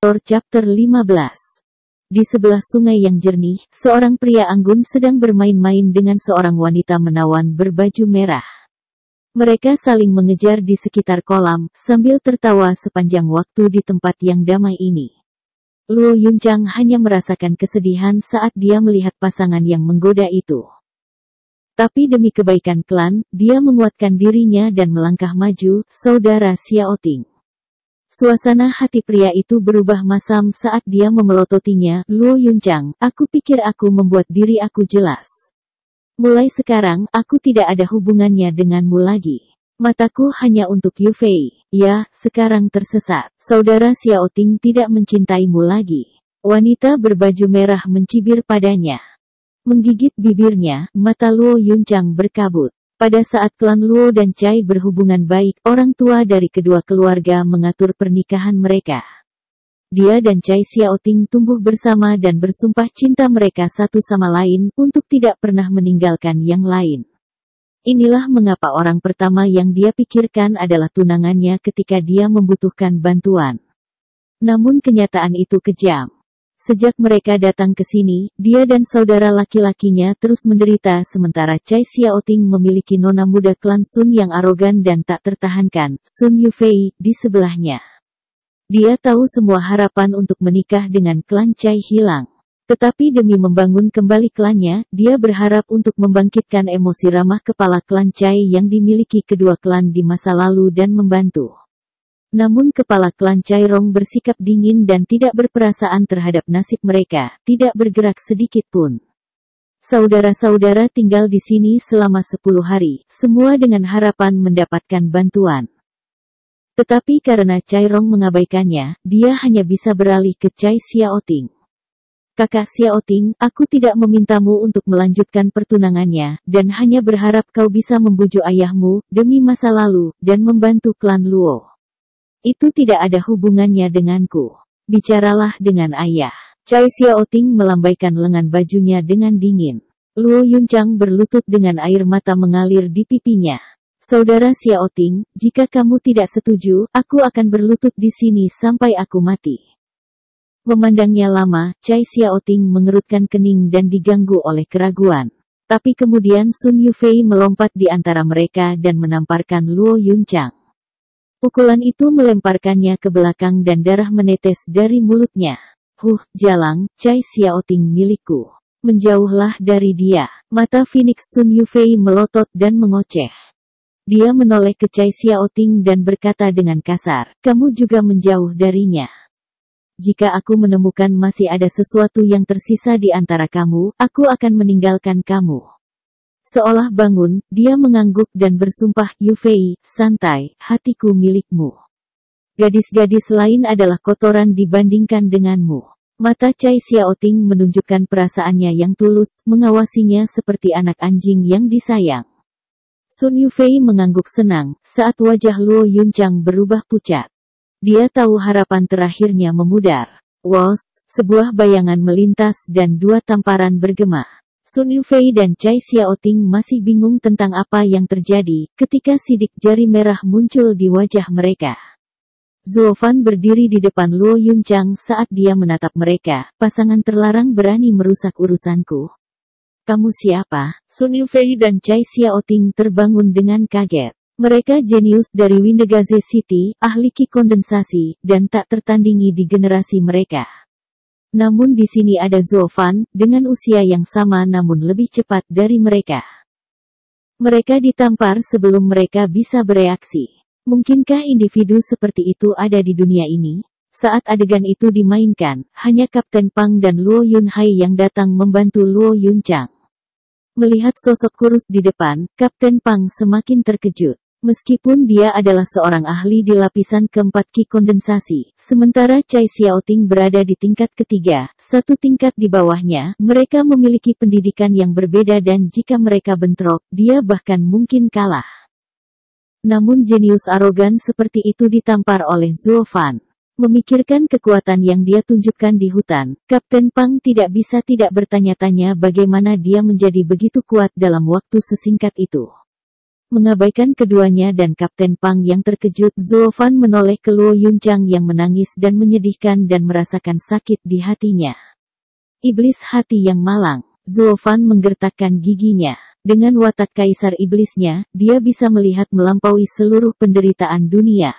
Chapter 15. Di sebelah sungai yang jernih, seorang pria anggun sedang bermain-main dengan seorang wanita menawan berbaju merah. Mereka saling mengejar di sekitar kolam, sambil tertawa sepanjang waktu di tempat yang damai ini. Luo Yunchang hanya merasakan kesedihan saat dia melihat pasangan yang menggoda itu. Tapi demi kebaikan klan, dia menguatkan dirinya dan melangkah maju, saudara Xiaoting. Suasana hati pria itu berubah masam saat dia memelototinya. Luo Yunchang, aku pikir aku membuat diri aku jelas. Mulai sekarang, aku tidak ada hubungannya denganmu lagi. Mataku hanya untuk Yu Fei. Ya, sekarang tersesat. Saudara Xiaoting tidak mencintaimu lagi. Wanita berbaju merah mencibir padanya. Menggigit bibirnya, mata Luo Yunchang berkabut. Pada saat klan Luo dan Cai berhubungan baik, orang tua dari kedua keluarga mengatur pernikahan mereka. Dia dan Cai Xiaoting tumbuh bersama dan bersumpah cinta mereka satu sama lain, untuk tidak pernah meninggalkan yang lain. Inilah mengapa orang pertama yang dia pikirkan adalah tunangannya ketika dia membutuhkan bantuan. Namun kenyataan itu kejam. Sejak mereka datang ke sini, dia dan saudara laki-lakinya terus menderita sementara Cai Xiaoting memiliki nona muda klan Sun yang arogan dan tak tertahankan, Sun Yufei, di sebelahnya. Dia tahu semua harapan untuk menikah dengan klan Cai hilang. Tetapi demi membangun kembali klannya, dia berharap untuk membangkitkan emosi ramah kepala klan Cai yang dimiliki kedua klan di masa lalu dan membantu. Namun kepala klan Cai Rong bersikap dingin dan tidak berperasaan terhadap nasib mereka, tidak bergerak sedikit pun. Saudara-saudara tinggal di sini selama 10 hari, semua dengan harapan mendapatkan bantuan. Tetapi karena Cai Rong mengabaikannya, dia hanya bisa beralih ke Cai Xiaoting. Kakak Xiaoting, aku tidak memintamu untuk melanjutkan pertunangannya, dan hanya berharap kau bisa membujuk ayahmu, demi masa lalu, dan membantu klan Luo. Itu tidak ada hubungannya denganku. Bicaralah dengan ayah. Cai Xiaoting melambaikan lengan bajunya dengan dingin. Luo Yunchang berlutut dengan air mata mengalir di pipinya. Saudara Xiaoting, jika kamu tidak setuju, aku akan berlutut di sini sampai aku mati. Memandangnya lama, Cai Xiaoting mengerutkan kening dan diganggu oleh keraguan. Tapi kemudian Sun Yufei melompat di antara mereka dan menamparkan Luo Yunchang. Pukulan itu melemparkannya ke belakang dan darah menetes dari mulutnya. Jalang, Cai Xiaoting milikku. Menjauhlah dari dia. Mata Phoenix Sun Yufei melotot dan mengoceh. Dia menoleh ke Cai Xiaoting dan berkata dengan kasar, kamu juga menjauh darinya. Jika aku menemukan masih ada sesuatu yang tersisa di antara kamu, aku akan meninggalkan kamu. Seolah bangun, dia mengangguk dan bersumpah, Yufei, santai, hatiku milikmu. Gadis-gadis lain adalah kotoran dibandingkan denganmu. Mata Cai Xiaoting menunjukkan perasaannya yang tulus, mengawasinya seperti anak anjing yang disayang. Sun Yufei mengangguk senang, saat wajah Luo Yunchang berubah pucat. Dia tahu harapan terakhirnya memudar. Sebuah bayangan melintas dan dua tamparan bergema. Sun Yufei dan Cai Xiaoting masih bingung tentang apa yang terjadi, ketika sidik jari merah muncul di wajah mereka. Zuo Fan berdiri di depan Luo Yunchang saat dia menatap mereka, pasangan terlarang berani merusak urusanku. Kamu siapa? Sun Yufei dan Cai Xiaoting terbangun dengan kaget. Mereka jenius dari Windegaze City, ahli ki kondensasi, dan tak tertandingi di generasi mereka. Namun di sini ada Zuo Fan, dengan usia yang sama namun lebih cepat dari mereka. Mereka ditampar sebelum mereka bisa bereaksi. Mungkinkah individu seperti itu ada di dunia ini? Saat adegan itu dimainkan, hanya Kapten Pang dan Luo Yunhai yang datang membantu Luo Yunchang. Melihat sosok kurus di depan, Kapten Pang semakin terkejut. Meskipun dia adalah seorang ahli di lapisan keempat ki kondensasi, sementara Cai Xiaoting berada di tingkat ketiga, satu tingkat di bawahnya, mereka memiliki pendidikan yang berbeda dan jika mereka bentrok, dia bahkan mungkin kalah. Namun jenius arogan seperti itu ditampar oleh Zuo Fan. Memikirkan kekuatan yang dia tunjukkan di hutan, Kapten Pang tidak bisa tidak bertanya-tanya bagaimana dia menjadi begitu kuat dalam waktu sesingkat itu. Mengabaikan keduanya dan Kapten Pang yang terkejut, Zuo Fan menoleh ke Luo Yunchang yang menangis dan menyedihkan dan merasakan sakit di hatinya. Iblis hati yang malang. Zuo Fan menggertakkan giginya. Dengan watak kaisar iblisnya, dia bisa melihat melampaui seluruh penderitaan dunia.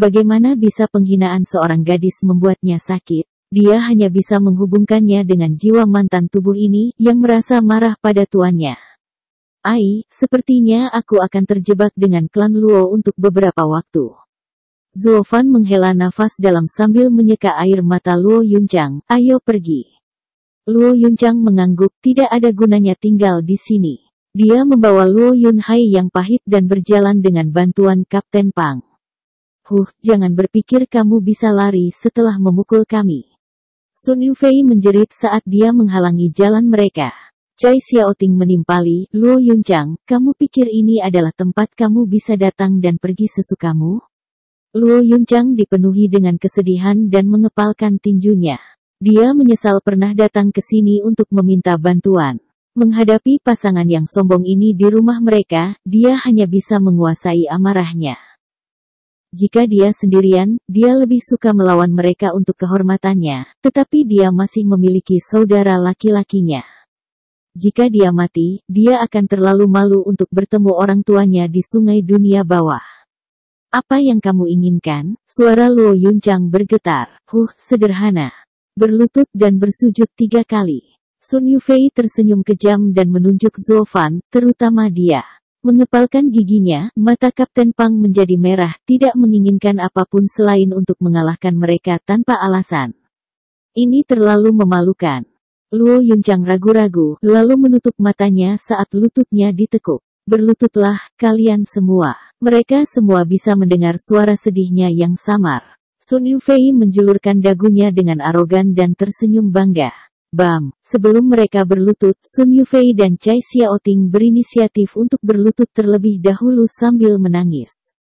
Bagaimana bisa penghinaan seorang gadis membuatnya sakit? Dia hanya bisa menghubungkannya dengan jiwa mantan tubuh ini, yang merasa marah pada tuannya. Sepertinya aku akan terjebak dengan klan Luo untuk beberapa waktu. Zuo Fan menghela nafas dalam sambil menyeka air mata Luo Yunchang. Ayo pergi. Luo Yunchang mengangguk, tidak ada gunanya tinggal di sini. Dia membawa Luo Yunhai yang pahit dan berjalan dengan bantuan Kapten Pang. Jangan berpikir kamu bisa lari setelah memukul kami. Sun Yufei menjerit saat dia menghalangi jalan mereka. Chai Xiaoting menimpali, Luo Yunchang, kamu pikir ini adalah tempat kamu bisa datang dan pergi sesukamu? Luo Yunchang dipenuhi dengan kesedihan dan mengepalkan tinjunya. Dia menyesal pernah datang ke sini untuk meminta bantuan. Menghadapi pasangan yang sombong ini di rumah mereka, dia hanya bisa menguasai amarahnya. Jika dia sendirian, dia lebih suka melawan mereka untuk kehormatannya, tetapi dia masih memiliki saudara laki-lakinya. Jika dia mati, dia akan terlalu malu untuk bertemu orang tuanya di sungai dunia bawah. Apa yang kamu inginkan? Suara Luo Yunchang bergetar. Sederhana. Berlutut dan bersujud 3 kali. Sun Yufei tersenyum kejam dan menunjuk Zuo Fan, terutama dia. Mengepalkan giginya, mata Kapten Pang menjadi merah, tidak menginginkan apapun selain untuk mengalahkan mereka tanpa alasan. Ini terlalu memalukan. Luo Yunchang ragu-ragu, lalu menutup matanya saat lututnya ditekuk. Berlututlah, kalian semua. Mereka semua bisa mendengar suara sedihnya yang samar. Sun Yufei menjulurkan dagunya dengan arogan dan tersenyum bangga. Bam! Sebelum mereka berlutut, Sun Yufei dan Chai Xiaoting berinisiatif untuk berlutut terlebih dahulu sambil menangis.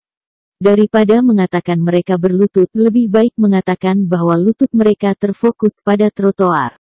Daripada mengatakan mereka berlutut, lebih baik mengatakan bahwa lutut mereka terfokus pada trotoar.